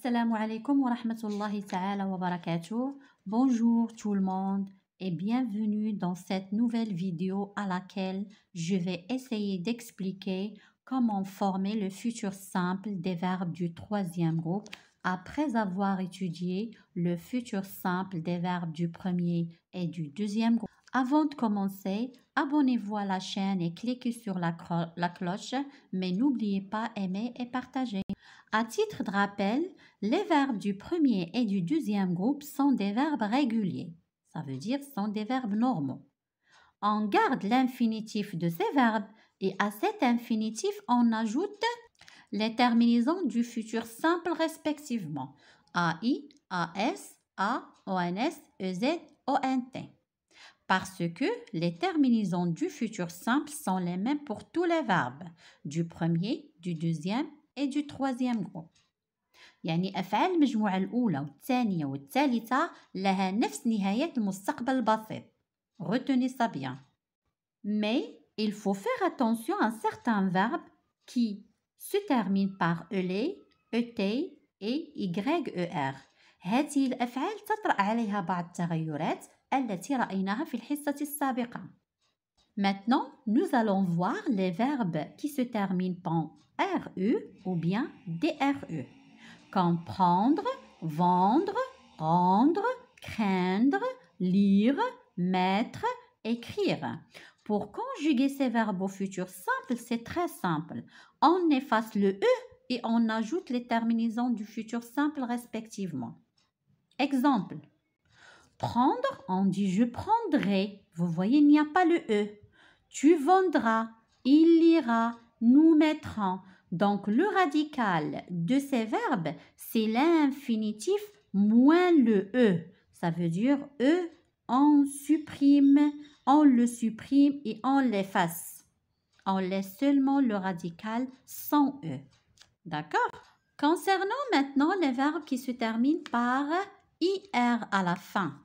Assalamu alaikum wa rahmatullahi ta'ala wa barakatuh. Bonjour tout le monde et bienvenue dans cette nouvelle vidéo à laquelle je vais essayer d'expliquer comment former le futur simple des verbes du troisième groupe après avoir étudié le futur simple des verbes du premier et du deuxième groupe. Avant de commencer, abonnez-vous à la chaîne et cliquez sur la cloche, mais n'oubliez pas aimer et partager. À titre de rappel, les verbes du premier et du deuxième groupe sont des verbes réguliers. Ça veut dire sont des verbes normaux. On garde l'infinitif de ces verbes et à cet infinitif, on ajoute les terminaisons du futur simple respectivement. AI, AS, A, ONS, EZ, ONT. Parce que les terminaisons du futur simple sont les mêmes pour tous les verbes du premier, du deuxième et du troisième groupe. يعني أفعال المجموعة الأولى والثانية والثالثة لها نفس نهاية المستقبل البسيط. Retenez ça bien. Mais il faut faire attention à certains verbes qui se terminent par ELE, ET et YER. هذه الأفعال تطرأ عليها بعض التغيرات التي رأيناها في الحصة السابقة. Maintenant, nous allons voir les verbes qui se terminent par RE ou bien DRE. Comme prendre, vendre, rendre, craindre, lire, mettre, écrire. Pour conjuguer ces verbes au futur simple, c'est très simple. On efface le E et on ajoute les terminaisons du futur simple respectivement. Exemple. Prendre, on dit je prendrai. Vous voyez, il n'y a pas le E. Tu vendras, il lira, nous mettrons. Donc, le radical de ces verbes, c'est l'infinitif moins le E. Ça veut dire E, on supprime, on le supprime et on l'efface. On laisse seulement le radical sans E. D'accord? Concernant maintenant les verbes qui se terminent par IR à la fin.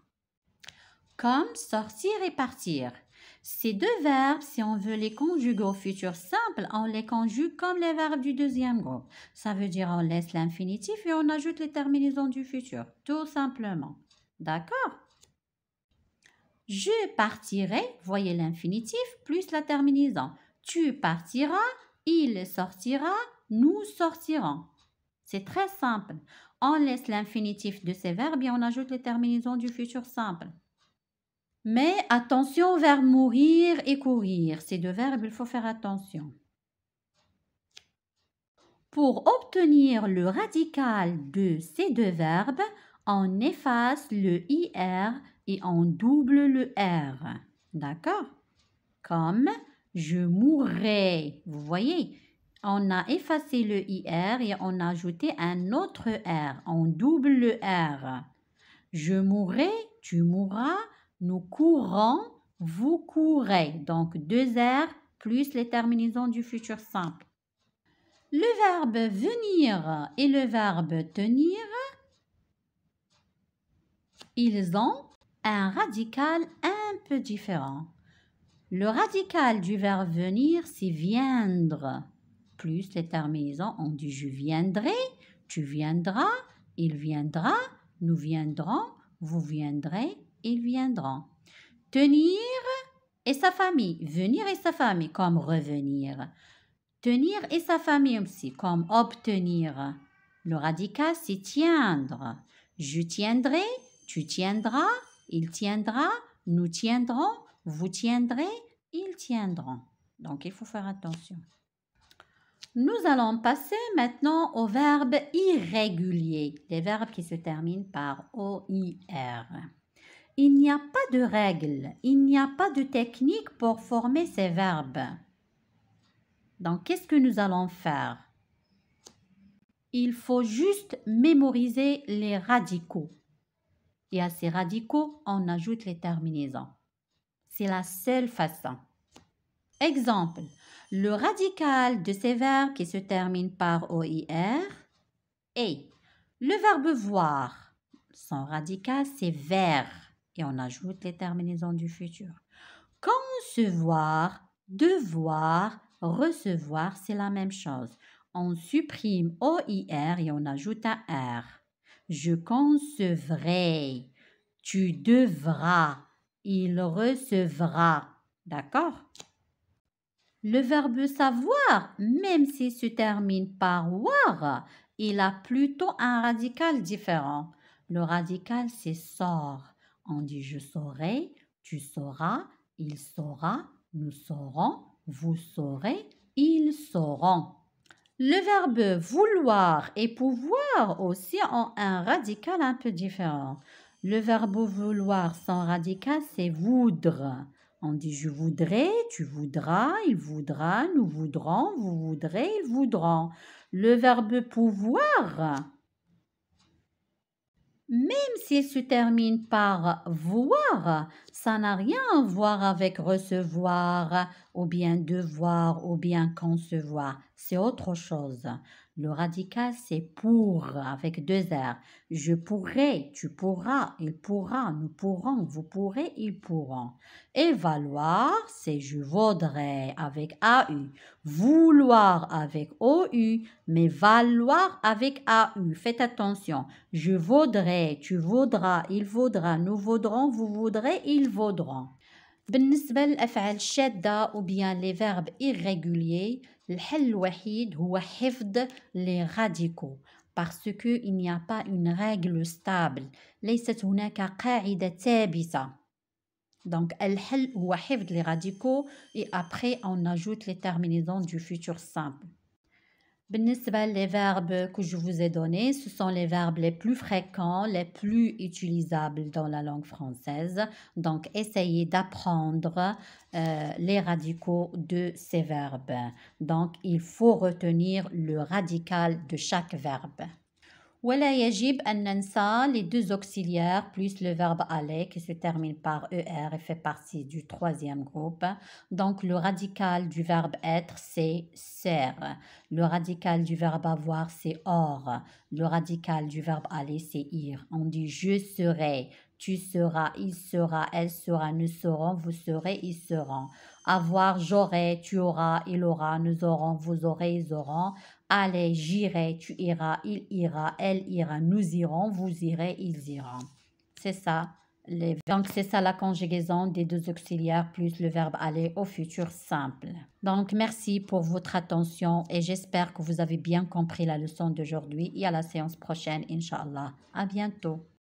Comme sortir et partir. Ces deux verbes, si on veut les conjuguer au futur simple, on les conjugue comme les verbes du deuxième groupe. Ça veut dire on laisse l'infinitif et on ajoute les terminaisons du futur, tout simplement. D'accord? Je partirai, voyez l'infinitif, plus la terminaison. Tu partiras, il sortira, nous sortirons. C'est très simple. On laisse l'infinitif de ces verbes et on ajoute les terminaisons du futur simple. Mais attention aux verbes mourir et courir. Ces deux verbes, il faut faire attention. Pour obtenir le radical de ces deux verbes, on efface le IR et on double le R. D'accord? Comme je mourrai. Vous voyez, on a effacé le IR et on a ajouté un autre R. On double le R. Je mourrai, tu mourras. Nous courons, vous courez. Donc, deux R plus les terminaisons du futur simple. Le verbe venir et le verbe tenir, ils ont un radical un peu différent. Le radical du verbe venir, c'est viendre. Plus les terminaisons, on dit je viendrai, tu viendras, il viendra, nous viendrons, vous viendrez, ils viendront. Tenir et sa famille. Venir et sa famille, comme revenir. Tenir et sa famille aussi, comme obtenir. Le radical, c'est tiendre. Je tiendrai, tu tiendras, il tiendra, nous tiendrons, vous tiendrez, ils tiendront. Donc, il faut faire attention. Nous allons passer maintenant aux verbes irréguliers, les verbes qui se terminent par OIR. Il n'y a pas de règle, il n'y a pas de technique pour former ces verbes. Donc, qu'est-ce que nous allons faire? Il faut juste mémoriser les radicaux. Et à ces radicaux, on ajoute les terminaisons. C'est la seule façon. Exemple, le radical de ces verbes qui se terminent par OIR est le verbe voir. Son radical, c'est vers. Et on ajoute les terminaisons du futur. Concevoir, devoir, recevoir, c'est la même chose. On supprime OIR et on ajoute un R. Je concevrai. Tu devras. Il recevra. D'accord? Le verbe savoir, même s'il se termine par war, il a plutôt un radical différent. Le radical, c'est sort. On dit je saurai, tu sauras, il saura, nous saurons, vous saurez, ils sauront. Le verbe vouloir et pouvoir aussi ont un radical un peu différent. Le verbe vouloir sans radical, c'est voudre. On dit je voudrais, tu voudras, il voudra, nous voudrons, vous voudrez, ils voudront. Le verbe pouvoir, même s'il se termine par voir, ça n'a rien à voir avec recevoir ou bien devoir ou bien concevoir. C'est autre chose. Le radical, c'est pour avec deux R. Je pourrai, tu pourras, il pourra, nous pourrons, vous pourrez, ils pourront. Et valoir, c'est je vaudrais avec AU. Vouloir avec OU, mais valoir avec AU. Faites attention. Je vaudrais, tu vaudras, il vaudra, nous vaudrons, vous vaudrez, ils vaudront. بالنسبة للأفعال الشاذة ou bien les verbes irréguliers, الحل الوحيد هو حفظ les radicaux parce qu'il n'y a pas une règle stable. ليست هناك قاعدة ثابتة. Donc, الحل هو حفظ les radicaux et après on ajoute les terminaisons du futur simple. بالنسبة les verbes que je vous ai donnés, ce sont les verbes les plus fréquents, les plus utilisables dans la langue française. Donc, essayez d'apprendre les radicaux de ces verbes. Donc, il faut retenir le radical de chaque verbe. ولا يجب أن ننسى les deux auxiliaires plus le verbe aller qui se termine par ER et fait partie du troisième groupe. Donc le radical du verbe être c'est ser. Le radical du verbe avoir c'est or. Le radical du verbe aller c'est ir. On dit je serai, tu seras, il sera, elle sera, nous serons, vous serez, ils seront. Avoir, j'aurai, tu auras, il aura, nous aurons, vous aurez, ils auront. Allez, j'irai, tu iras, il ira, elle ira, nous irons, vous irez, ils iront. C'est ça. Donc, c'est ça la conjugaison des deux auxiliaires plus le verbe aller au futur simple. Donc, merci pour votre attention et j'espère que vous avez bien compris la leçon d'aujourd'hui et à la séance prochaine, Inch'Allah. À bientôt.